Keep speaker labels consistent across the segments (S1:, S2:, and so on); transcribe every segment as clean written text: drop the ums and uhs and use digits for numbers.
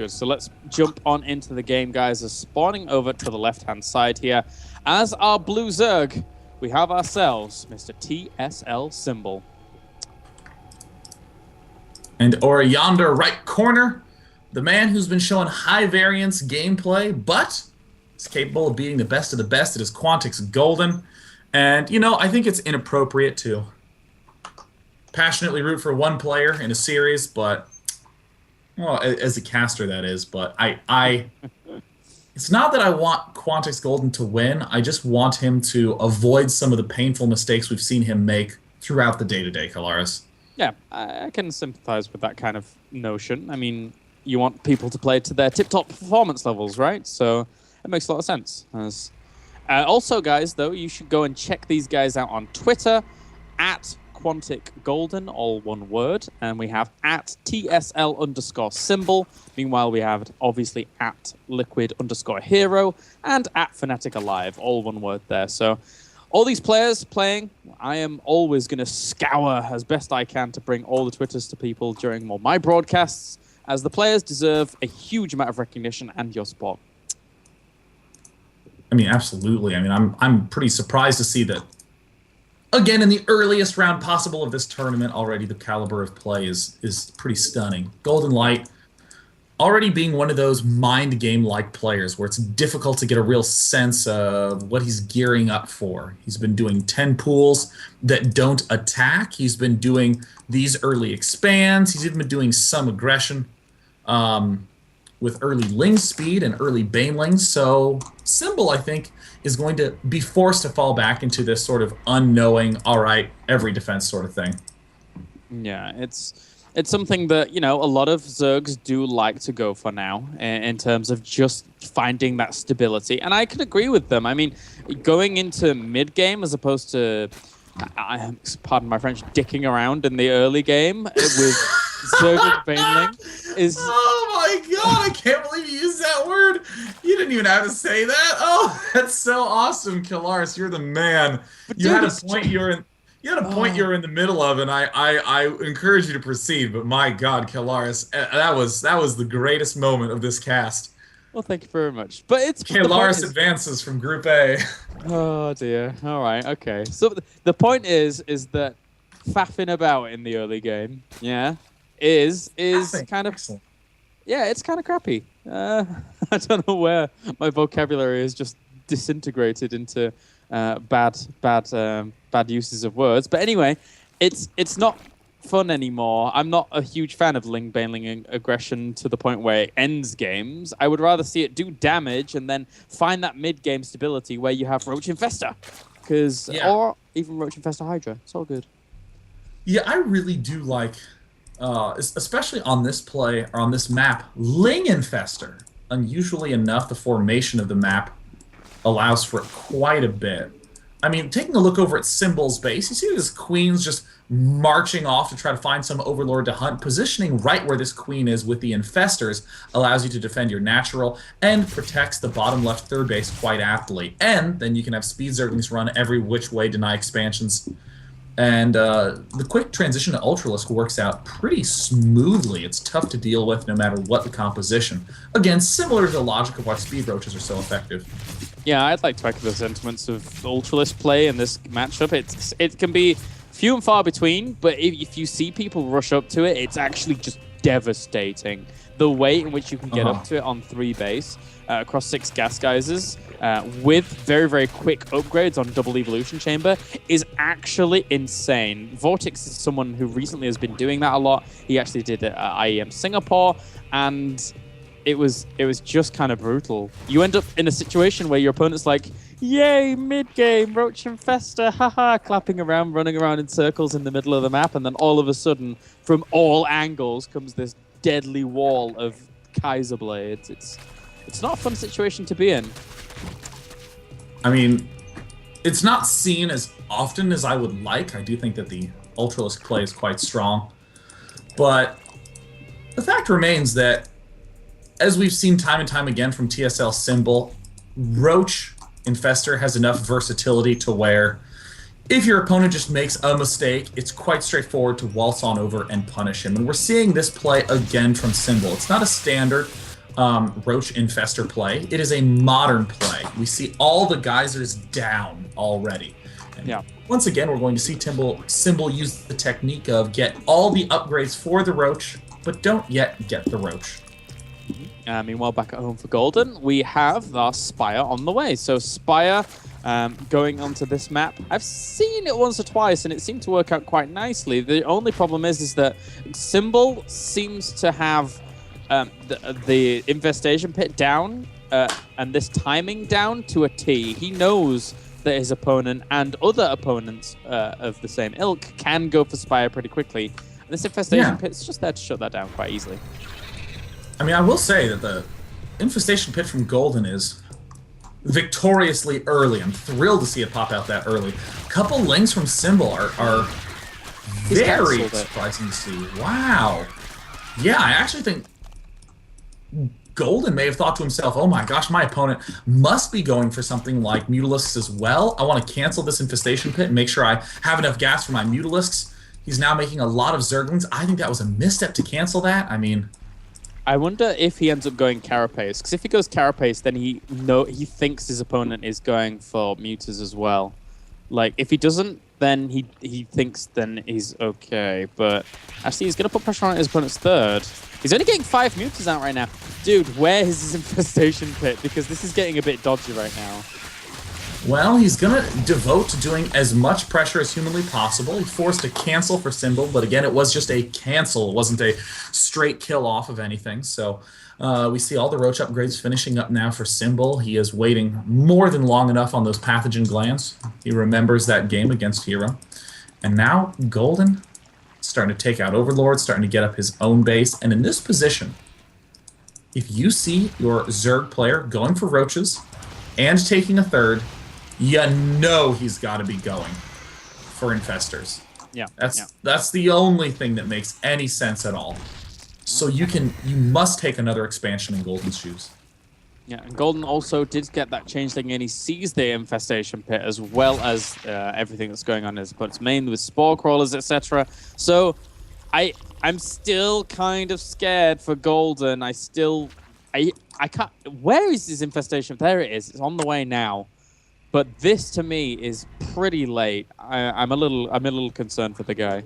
S1: good. So let's jump on into the game, guys. Spawning over to the left-hand side here. As our blue Zerg, we have ourselves Mr. TSL Symbol.
S2: And or yonder right corner, the man who's been showing high variance gameplay, but is capable of beating the best of the best. It is Quantix Golden. And, you know, I think it's inappropriate to passionately root for one player in a series, but, well, as a caster that is, but I it's not that I want Quantix Golden to win, I just want him to avoid some of the painful mistakes we've seen him make throughout the day-to-day, Kalaris.
S1: Yeah, I can sympathize with that kind of notion. I mean, you want people to play to their tip-top performance levels, right? So it makes a lot of sense. Also, guys, though, you should go and check these guys out on Twitter, at Quantic Golden, all one word, and we have at TSL_symbol. Meanwhile, we have obviously at Liquid_hero and at Fnatic Alive, all one word there. So all these players playing, I am always going to scour as best I can to bring all the Twitters to people during all my broadcasts, as the players deserve a huge amount of recognition and your support.
S2: I mean, absolutely. I mean, I'm pretty surprised to see that, again, in the earliest round possible of this tournament, already the caliber of play is pretty stunning. Golden Light already being one of those mind game-like players where it's difficult to get a real sense of what he's gearing up for. He's been doing 10 pools that don't attack. He's been doing these early expands. He's even been doing some aggression with early Ling speed and early Banelings. So Symbol, I think, is going to be forced to fall back into this sort of unknowing, all right, every defense sort of thing.
S1: Yeah, it's something that, you know, a lot of Zergs do like to go for now in terms of just finding that stability. And I can agree with them. I mean, going into mid-game as opposed to, pardon my French, dicking around in the early game with Zerg and Baneling is...
S2: Oh my god, I can't believe you used that word. You didn't even have to say that. Oh, that's so awesome, Kalaris. You're the man.
S1: But
S2: you
S1: dude,
S2: had a point you're in the middle of, and I encourage you to proceed, but my god, Kalaris, that was the greatest moment of this cast.
S1: Well, thank you very much. But it's
S2: Kalaris advances from Group A.
S1: Oh dear. All right. Okay. So the point is that faffing about in the early game, yeah, is kind of
S2: excellent.
S1: Yeah, it's kind of crappy. I don't know where my vocabulary is just disintegrated into bad uses of words. But anyway, it's not fun anymore. I'm not a huge fan of Ling Baneling aggression to the point where it ends games. I would rather see it do damage and then find that mid-game stability where you have Roach Infestor. Or even Roach Infestor Hydra. It's all good.
S2: Yeah, I really do like, especially on this play, or on this map, Ling Infestor. Unusually enough, the formation of the map allows for quite a bit. I mean, taking a look over at Symbol's base, you see this queen's just marching off to try to find some overlord to hunt. Positioning right where this queen is with the infestors allows you to defend your natural and protects the bottom left third base quite aptly. And then you can have speed zerglings run every which way, deny expansions. And the quick transition to Ultralisk works out pretty smoothly. It's tough to deal with no matter what the composition. Again, similar to the logic of why speed roaches are so effective.
S1: Yeah, I'd like to echo the sentiments of Ultralisk play in this matchup. It can be few and far between, but if you see people rush up to it, it's actually just devastating. The way in which you can get up to it on 3 base across 6 gas geysers with very, very quick upgrades on double evolution chamber is actually insane. Vortex is someone who recently has been doing that a lot. He actually did it at IEM Singapore, and it was just kind of brutal. You end up in a situation where your opponent's like, yay, mid-game, Roach Infestor, haha, clapping around, running around in circles in the middle of the map, and then all of a sudden, from all angles, comes this deadly wall of Kaiser Blades. It's not a fun situation to be in.
S2: I mean, it's not seen as often as I would like. I do think that the Ultralisk play is quite strong. But the fact remains that, as we've seen time and time again from TSL Symbol, Roach Infestor has enough versatility to where if your opponent just makes a mistake, it's quite straightforward to waltz on over and punish him. And we're seeing this play again from Symbol. It's not a standard. Roach Infestor play. It is a modern play. We see all the geysers down already. And
S1: Yeah.
S2: once again, we're going to see Symbol use the technique of get all the upgrades for the Roach, but don't yet get the Roach.
S1: Meanwhile, back at home for Golden, we have our Spire on the way. So Spire going onto this map. I've seen it once or twice, and it seemed to work out quite nicely. The only problem is that Symbol seems to have the infestation pit down and this timing down to a T. He knows that his opponent and other opponents of the same ilk can go for Spire pretty quickly. And this infestation pit's just there to shut that down quite easily.
S2: I mean, I will say that the infestation pit from Golden is victoriously early. I'm thrilled to see it pop out that early. A couple lings from Symbol are very surprising to see. Wow. Yeah, I actually think Golden may have thought to himself, oh my gosh, my opponent must be going for something like Mutalisks as well. I want to cancel this infestation pit and make sure I have enough gas for my Mutalisks. He's now making a lot of Zerglings. I think that was a misstep to cancel that. I mean,
S1: I wonder if he ends up going Carapace, because if he goes Carapace, then he thinks his opponent is going for Mutas as well. Like, if he doesn't, then he thinks then he's okay. But actually, he's going to put pressure on his opponent's third. He's only getting 5 Mutas out right now. Dude, where is his infestation pit? Because this is getting a bit dodgy right now.
S2: Well, he's going to devote to doing as much pressure as humanly possible. He forced a cancel for Symbol, but again, it was just a cancel. It wasn't a straight kill off of anything. So we see all the Roach upgrades finishing up now for Symbol. He is waiting more than long enough on those pathogen glands. He remembers that game against Hero. And now Golden starting to take out Overlord, starting to get up his own base. And in this position, if you see your Zerg player going for Roaches and taking a third, you know he's got to be going for Infestors.
S1: Yeah.
S2: That's the only thing that makes any sense at all. So you must take another expansion in Golden's shoes.
S1: Yeah, and Golden also did get that changeling in. He sees the infestation pit as well as everything that's going on in his opponent's main with spore crawlers, etc. So I'm still kind of scared for Golden. I can't. Where is his infestation? There it is. It's on the way now. But this to me is pretty late. I'm a little concerned for the guy.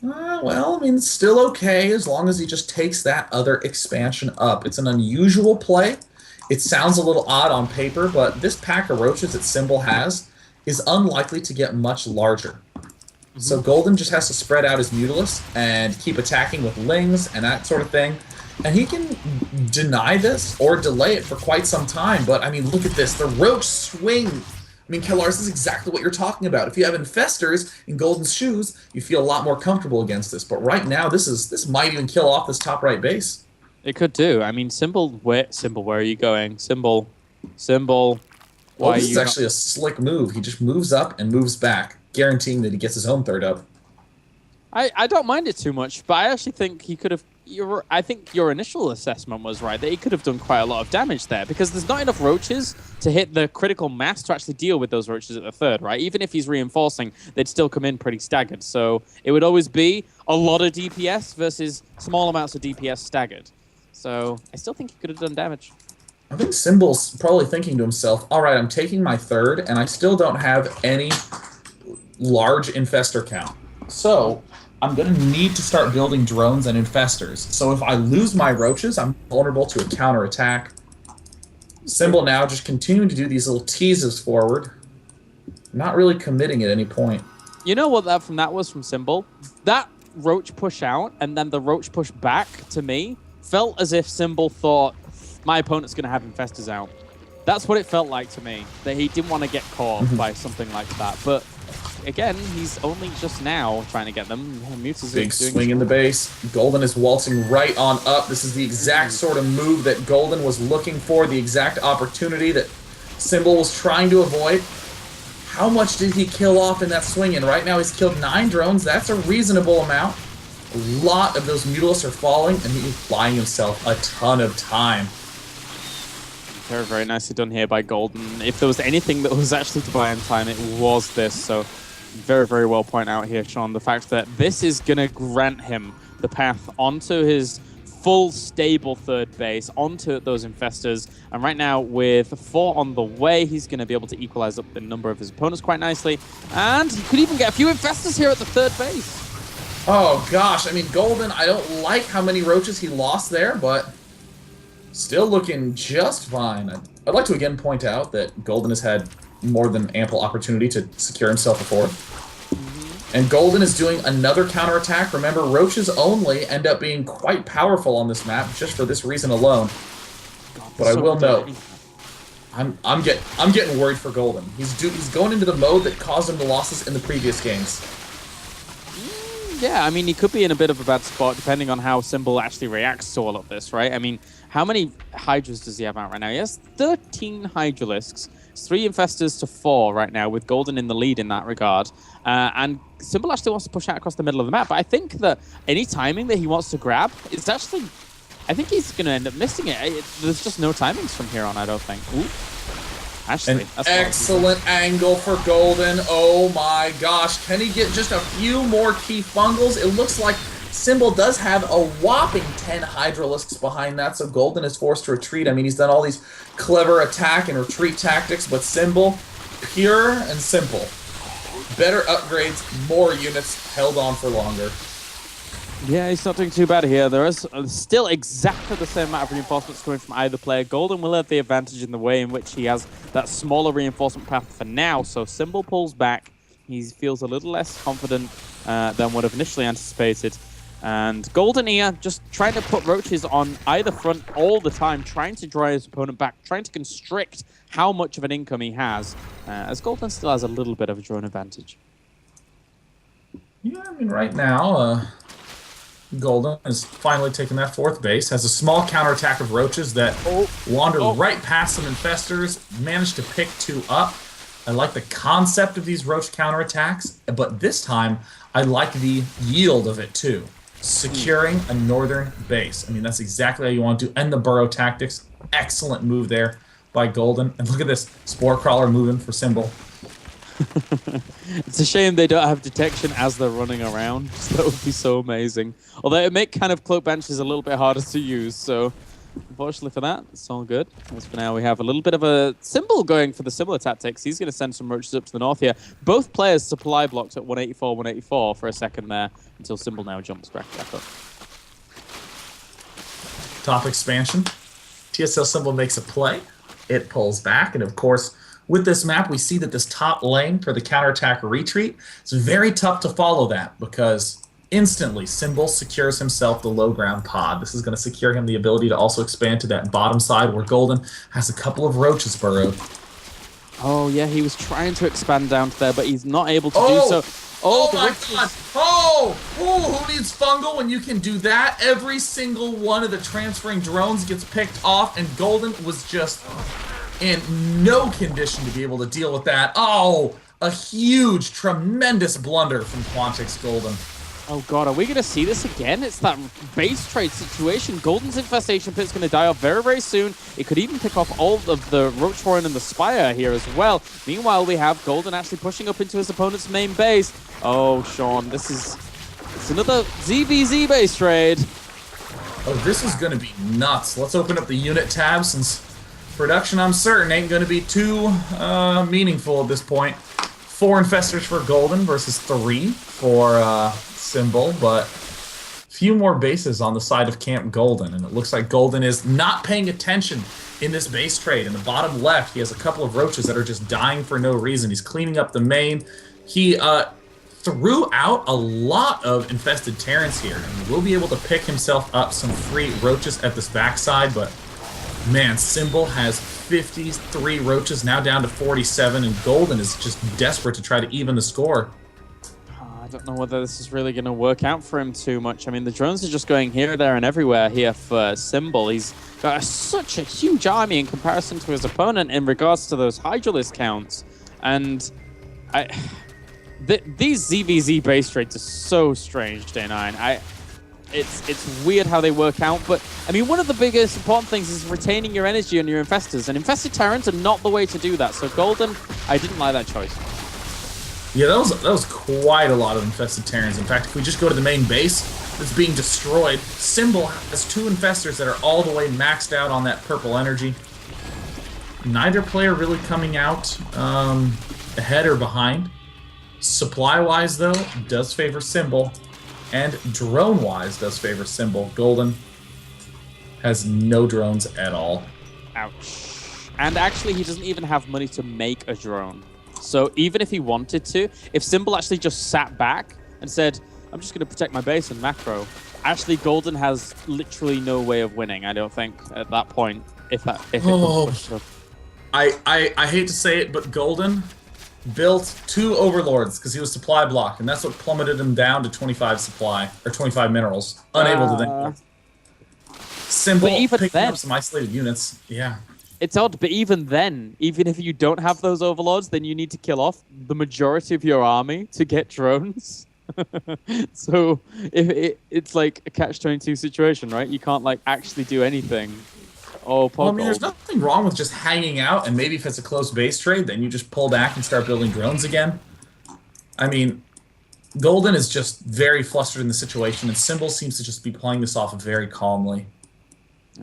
S2: Well, I mean, it's still okay as long as he just takes that other expansion up. It's an unusual play. It sounds a little odd on paper, but this pack of Roaches that Symbol has is unlikely to get much larger. Mm-hmm. So Golden just has to spread out his Mutalisks and keep attacking with Lings and that sort of thing. And he can deny this or delay it for quite some time. But, I mean, look at this. The Roach swing. I mean, Kelaars, this is exactly what you're talking about. If you have Infestors in Golden's shoes, you feel a lot more comfortable against this. But right now, this might even kill off this top right base.
S1: It could do. I mean, Symbol, where are you going? Symbol.
S2: Well, this is actually a slick move. He just moves up and moves back, guaranteeing that he gets his own third up.
S1: I don't mind it too much, but I actually think he could have... I think your initial assessment was right, that he could have done quite a lot of damage there, because there's not enough Roaches to hit the critical mass to actually deal with those Roaches at the third, right? Even if he's reinforcing, they'd still come in pretty staggered. So it would always be a lot of DPS versus small amounts of DPS staggered. So I still think he could have done damage.
S2: I think Symbol's probably thinking to himself, all right, I'm taking my third, and I still don't have any large Infestor count. So I'm going to need to start building drones and Infestors. So if I lose my Roaches, I'm vulnerable to a counterattack. Symbol now just continuing to do these little teases forward. Not really committing at any point.
S1: You know what that was from Symbol? That Roach push out and then the Roach push back, to me, felt as if Symbol thought, my opponent's going to have Infestors out. That's what it felt like to me, that he didn't want to get caught by something like that. But again, he's only just now trying to get them. Mutas
S2: big swing in the base. Golden is waltzing right on up. This is the exact sort of move that Golden was looking for, the exact opportunity that Symbol was trying to avoid. How much did he kill off in that swing? And right now he's killed 9 drones. That's a reasonable amount. A lot of those Mutalisks are falling, and he's buying himself a ton of time.
S1: Very, very nicely done here by Golden. If there was anything that was actually to buy in time, it was this. So very, very well pointed out here, Sean. The fact that this is going to grant him the path onto his full stable third base onto those infestors. And right now, with 4 on the way, he's going to be able to equalize up the number of his opponents quite nicely. And he could even get a few infestors here at the third base.
S2: Oh gosh, I mean, Golden, I don't like how many roaches he lost there, but still looking just fine. I'd like to again point out that Golden has had more than ample opportunity to secure himself a fourth. And Golden is doing another counterattack. Remember, roaches only end up being quite powerful on this map just for this reason alone. But I will note, I'm getting worried for Golden. He's going into the mode that caused him the losses in the previous games.
S1: Yeah, I mean, he could be in a bit of a bad spot depending on how Symbol actually reacts to all of this, right? I mean, how many Hydras does he have out right now? He has 13 Hydralisks. It's 3 Infestors to 4 right now, with Golden in the lead in that regard. And Symbol actually wants to push out across the middle of the map, but I think that any timing that he wants to grab is actually... I think he's going to end up missing it. There's just no timings from here on, I don't think. Ooh. Actually,
S2: an excellent angle for Golden. Oh my gosh. Can he get just a few more key fungals? It looks like Symbol does have a whopping 10 Hydralisks behind that, so Golden is forced to retreat. I mean, he's done all these clever attack and retreat tactics, but Symbol, pure and simple. Better upgrades, more units, held on for longer.
S1: Yeah, he's not doing too bad here. There is still exactly the same amount of reinforcements coming from either player. Golden will have the advantage in the way in which he has that smaller reinforcement path for now, so Symbol pulls back. He feels a little less confident than would have initially anticipated. And Golden here just trying to put roaches on either front all the time, trying to draw his opponent back, trying to constrict how much of an income he has, as Golden still has a little bit of a drone advantage.
S2: Yeah, I mean, right now, Golden is finally taking that fourth base, has a small counterattack of roaches that wander right past some infestors, managed to pick 2 up. I like the concept of these roach counterattacks, but this time I like the yield of it too. Securing a northern base. I mean, that's exactly how you want to end the burrow tactics. Excellent move there by Golden. And look at this Spore Crawler moving for Symbol.
S1: It's a shame they don't have detection as they're running around. That would be so amazing. Although it make kind of cloak benches a little bit harder to use, so unfortunately for that, it's all good. As for now, we have a little bit of a Symbol going for the similar tactics. He's going to send some roaches up to the north here. Both players supply blocked at 184, 184 for a second there, until Symbol now jumps back up.
S2: Top expansion. TSL Symbol makes a play. It pulls back, and of course, with this map, we see that this top lane for the counterattack retreat, it's very tough to follow that because instantly Symbol secures himself the low ground pod. This is going to secure him the ability to also expand to that bottom side where Golden has a couple of roaches burrowed.
S1: Oh, yeah, he was trying to expand down to there, but he's not able to do so.
S2: Oh my god! Who needs fungal when you can do that? Every single one of the transferring drones gets picked off, and Golden was just in no condition to be able to deal with that. Oh, a huge, tremendous blunder from Quantix Golden.
S1: Oh god, are we going to see this again? It's that base trade situation. Golden's Infestation Pit's going to die off very, very soon. It could even pick off all of the Roach Warren and the Spire here as well. Meanwhile, we have Golden actually pushing up into his opponent's main base. Oh, Sean, it's another ZVZ base trade.
S2: Oh, this is going to be nuts. Let's open up the unit tab since production, I'm certain, ain't going to be too meaningful at this point. 4 Infestors for Golden versus 3 for Symbol, but few more bases on the side of Camp Golden, and it looks like Golden is not paying attention in this base trade. In the bottom left, he has a couple of roaches that are just dying for no reason. He's cleaning up the main. He threw out a lot of infested Terrans here, and will be able to pick himself up some free roaches at this backside, but man, Symbol has 53 roaches, now down to 47, and Golden is just desperate to try to even the score.
S1: I don't know whether this is really going to work out for him too much. I mean, the drones are just going here, there, and everywhere here for Symbol. He's got such a huge army in comparison to his opponent in regards to those Hydralisk counts. And these ZVZ base trades are so strange, Day9. It's weird how they work out, but I mean, one of the biggest important things is retaining your energy on your infestors, and infested Terrans are not the way to do that. So Golden, I didn't like that choice.
S2: Yeah, that was quite a lot of infested Terrans. In fact, if we just go to the main base, is being destroyed. Symbol has 2 infestors that are all the way maxed out on that purple energy. Neither player really coming out ahead or behind. Supply-wise, though, does favor Symbol. And drone-wise does favor Symbol. Golden has no drones at all.
S1: Ouch. And actually, he doesn't even have money to make a drone. So even if he wanted to, if Symbol actually just sat back and said, I'm just going to protect my base and macro, actually Golden has literally no way of winning, I don't think, at that point, if it comes push to.
S2: I hate to say it, but Golden built 2 Overlords because he was supply blocked, and that's what plummeted him down to 25 supply, or 25 minerals. Unable to then... Symbol picking up some isolated units. Yeah.
S1: It's odd, but even then, even if you don't have those overlords, then you need to kill off the majority of your army to get drones. So it's like a catch-22 situation, right? You can't like actually do anything. Oh,
S2: well, I mean, there's nothing wrong with just hanging out, and maybe if it's a close base trade, then you just pull back and start building drones again. I mean, Golden is just very flustered in the situation, and Symbol seems to just be playing this off very calmly.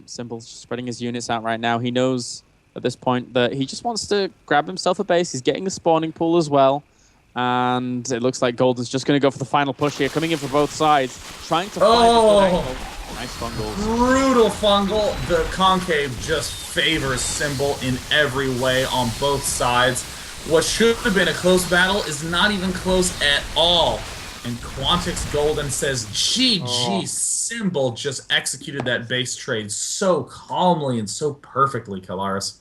S1: Symbol's just spreading his units out right now. He knows at this point that he just wants to grab himself a base. He's getting the spawning pool as well. And it looks like Golden's just going to go for the final push here, coming in from both sides, trying to find the good angle. Nice fungals.
S2: Brutal fungal. The concave just favors Symbol in every way on both sides. What should have been a close battle is not even close at all. And Quantix Golden says, GG, Symbol just executed that base trade so calmly and so perfectly, Kalaris.